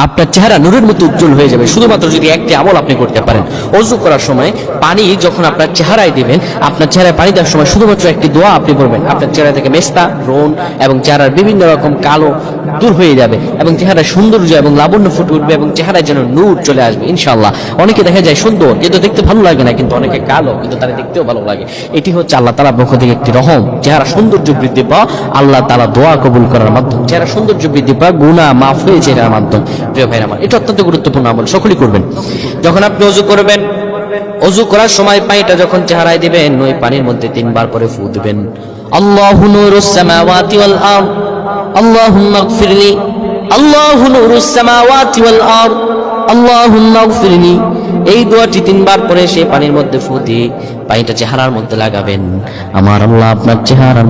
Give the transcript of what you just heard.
আপনার চেহারা নূরের মতো উজ্জ্বল হয়ে যাবে শুধুমাত্র যদি একটি আমল আপনি করতে পারেন। ওযু করার সময় পানি যখন আপনার চেহারায় দিবেন, আপনার চেহারায় পানি দেওয়ার সময় শুধুমাত্র একটি দোয়া আপনি পড়বেন। আপনার চেহারা থেকে মেস্তা, ব্রণ এবং চেহারার বিভিন্ন রকম কালো দূর হয়ে যাবে এবং চেহারায় সৌন্দর্য এবং লাবণ্য ফুটে উঠবে এবং চেহারায় যেন নূর চলে আসবে ইনশাআল্লাহ। অনেকে দেখা যায় সুন্দর কিন্তু দেখতে ভালো লাগে না, কিন্তু অনেকে কালো কিন্তু তারা দেখতেও ভালো লাগে। এটি হচ্ছে আল্লাহ তাআলার পক্ষ থেকে একটি রহম। চেহারা সৌন্দর্য বৃদ্ধি পাওয়া আল্লাহ তাআলা দোয়া কবুল করার মাধ্যম, চেহারা সৌন্দর্য বৃদ্ধি পাওয়া গুনাহ মাফ হয়ে যায় এর মাধ্যম। প্রিয় ভাইরা আমার, এটা অত্যন্ত গুরুত্বপূর্ণ আমল, সকলেই করবেন। যখন আপনি ওযু করবেন, ওযু করার সময় পানিটা যখন চেহারায় দিবেন, ওই পানির মধ্যে 3 বার করে ফু দিবেন। আল্লাহু নূরুস সামাওয়াতি ওয়াল আরদ, আল্লাহুম্মা ইগফিরলি, আল্লাহু নূরুস সামাওয়াতি ওয়াল আরদ, আল্লাহুম্মা ইগফিরলি। এই দোয়াটি 3 বার পরে সেই পানির মধ্যে ফু দিয়ে পানিটা চেহারার মধ্যে লাগাবেন। আমার আল্লাহ আপনার চেহারা